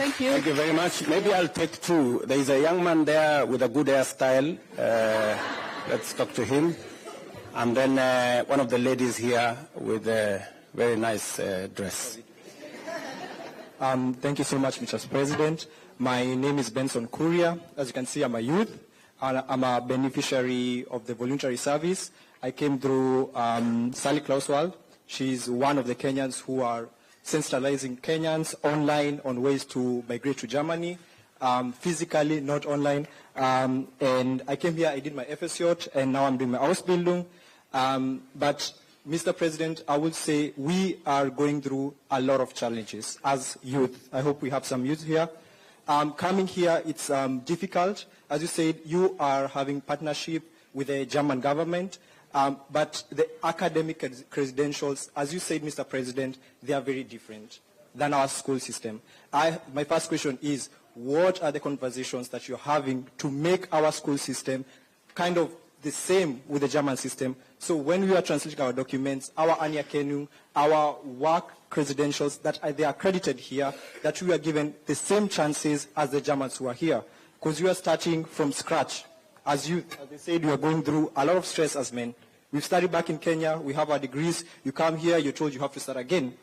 Thank you. Thank you very much. Maybe I'll take two. There is a young man there with a good hairstyle. Let's talk to him. And then one of the ladies here with a very nice dress. Thank you so much, Mr. President. My name is Benson. As you can see, I'm a youth. I'm a beneficiary of the voluntary service. I came through Sally Klauswald. She's one of the Kenyans who are sensitizing Kenyans online on ways to migrate to Germany, physically, not online. And I came here, I did my FSJ, and now I'm doing my Ausbildung. But, Mr. President, I would say we are going through a lot of challenges as youth. I hope we have some youth here. Coming here, it's difficult. As you said, you are having partnership with the German government. But the academic credentials, as you said, Mr. President, they are very different than our school system. My first question is, what are the conversations that you're having to make our school system kind of the same with the German system? So when we are translating our documents, our Anerkennung, our work credentials, that they are accredited here, that we are given the same chances as the Germans who are here. Because you are starting from scratch. As they said, you are going through a lot of stress as men. We've studied back in Kenya, we have our degrees, you come here, you're told you have to start again.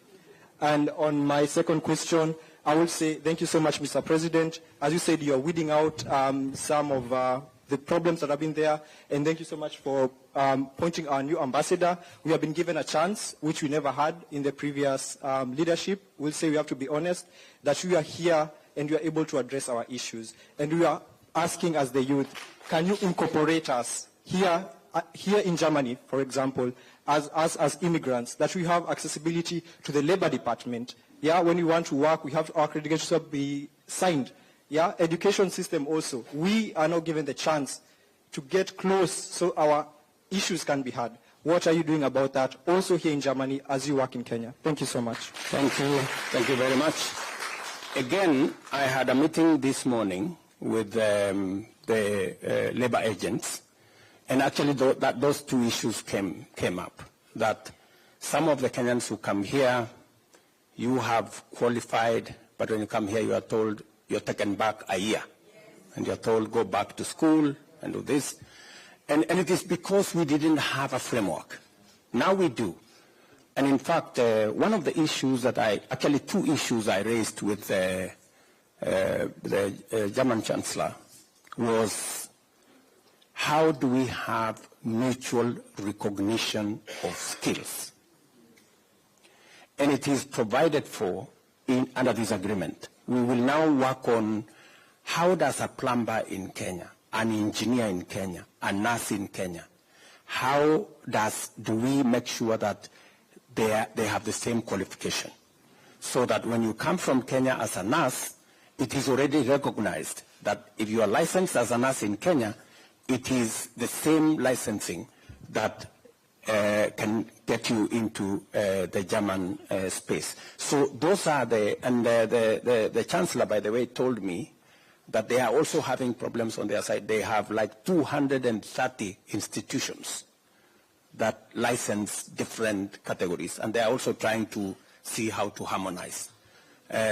And on my second question, I would say thank you so much, Mr. President. As you said, you're weeding out some of the problems that have been there, and thank you so much for appointing our new ambassador. We have been given a chance, which we never had in the previous leadership. We'll say we have to be honest, that we are here and we are able to address our issues. And we are asking as the youth, can you incorporate us here in Germany, for example, as immigrants, that we have accessibility to the labor department. Yeah, when we want to work, we have our credentials to be signed. Yeah, education system also. We are not given the chance to get close so our issues can be heard. What are you doing about that also here in Germany as you work in Kenya? Thank you so much. Thank you. Thank you very much. Again, I had a meeting this morning with the labor agents, and actually those two issues came up, that some of the Kenyans who come here, you have qualified, but when you come here, you are told you're taken back a year, and you're told go back to school and do this. And it is because we didn't have a framework. Now we do. And in fact, one of the issues actually two issues I raised with the German Chancellor was, how do we have mutual recognition of skills? And it is provided for under this agreement. We will now work on how does a plumber in Kenya, an engineer in Kenya, a nurse in Kenya, how do we make sure that they have the same qualification? So that when you come from Kenya as a nurse, it is already recognized that if you are licensed as a nurse in Kenya, it is the same licensing that can get you into the German space. So those are the Chancellor, by the way, told me that they are also having problems on their side. They have like 230 institutions that license different categories, and they are also trying to see how to harmonize.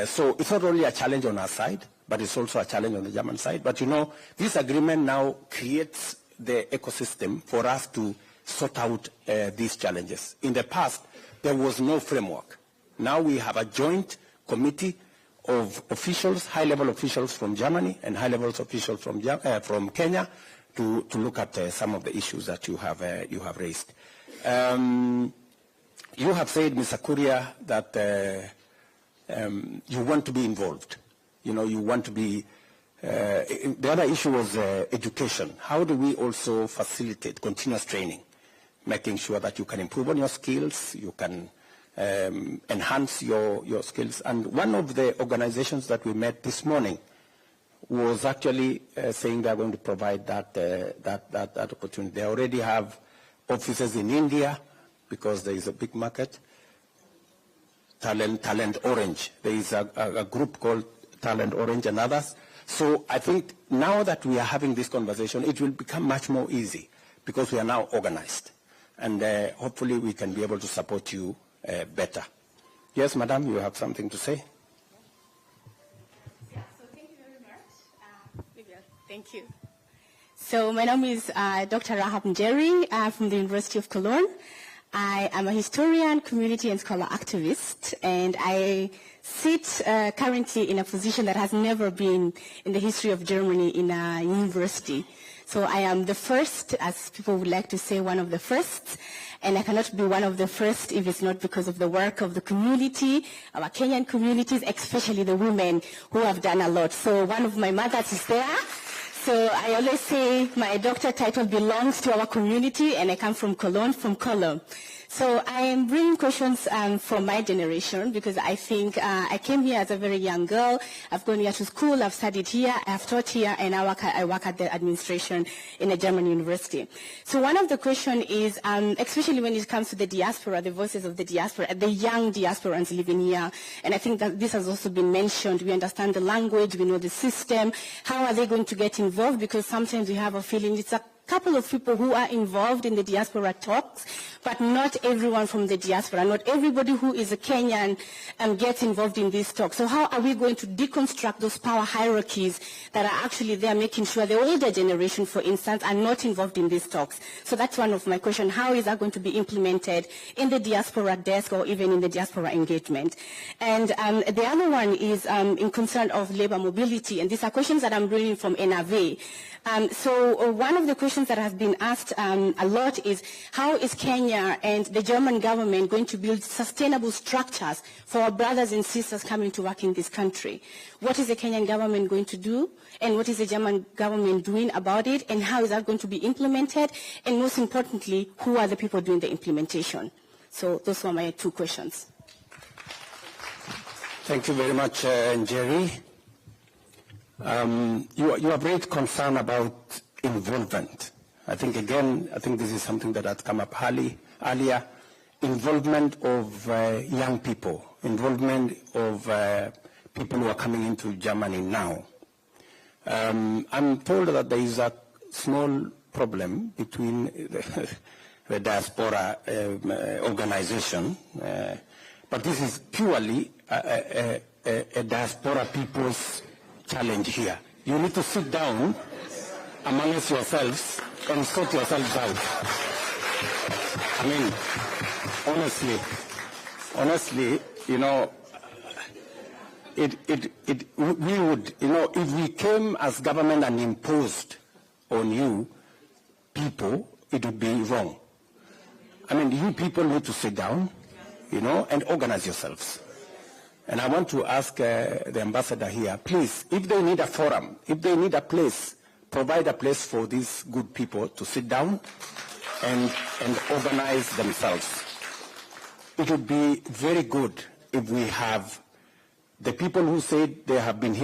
So it's not only a challenge on our side, but it's also a challenge on the German side. But you know, this agreement now creates the ecosystem for us to sort out these challenges. In the past, there was no framework. Now we have a joint committee of officials, high-level officials from Germany and high-level officials from Kenya to look at some of the issues that you have raised. You have said, Mr. Kuria, that you want to be involved. You know, you want to be. The other issue was education. How do we also facilitate continuous training, making sure that you can improve on your skills, you can enhance your skills? And one of the organizations that we met this morning was actually saying they are going to provide that opportunity. They already have offices in India because there is a big market. Talent Orange. There is a group called Talent Orange and others. So I think now that we are having this conversation, it will become much more easy because we are now organized. And hopefully we can be able to support you better. Yes, Madam, you have something to say? Thank you. So my name is Dr. Rahab Njeri. I'm from the University of Cologne. I am a historian, community and scholar activist, and I sit currently in a position that has never been in the history of Germany in a university. So I am the first, as people would like to say, one of the first, and I cannot be one of the first if it's not because of the work of the community, our Kenyan communities, especially the women who have done a lot. So one of my mothers is there. So I always say my doctor title belongs to our community, and I come from Cologne, from Cologne. So I am bringing questions from my generation because I think I came here as a very young girl. I've gone here to school, I've studied here, I've taught here, and I work at the administration in a German university. So one of the questions is, especially when it comes to the diaspora, the voices of the diaspora, the young diasporans living here, and I think that this has also been mentioned. We understand the language, we know the system. How are they going to get involved? Because sometimes we have a feeling it's a couple of people who are involved in the diaspora talks, but not everyone from the diaspora, not everybody who is a Kenyan gets involved in these talks. So how are we going to deconstruct those power hierarchies that are actually there, making sure the older generation, for instance, are not involved in these talks? So that's one of my questions. How is that going to be implemented in the diaspora desk or even in the diaspora engagement? And the other one is in concern of labor mobility, and these are questions that I'm bringing from NRV. So one of the questions that has been asked a lot is, how is Kenya and the German government going to build sustainable structures for our brothers and sisters coming to work in this country? What is the Kenyan government going to do? And what is the German government doing about it? And how is that going to be implemented? And most importantly, who are the people doing the implementation? So those were my two questions. Thank you very much, Njeri. You have raised concern about involvement. I think this is something that had come up earlier. Involvement of young people, involvement of people who are coming into Germany now. I'm told that there is a small problem between the diaspora organization, but this is purely a diaspora people's challenge here. You need to sit down amongst yourselves and sort yourselves out. I mean, honestly, you know, we would, you know, if we came as government and imposed on you people, it would be wrong. I mean, you people need to sit down, you know, and organize yourselves. And I want to ask the ambassador here, please, if they need a forum, if they need a place, provide a place for these good people to sit down and organize themselves. It would be very good if we have the people who said they have been here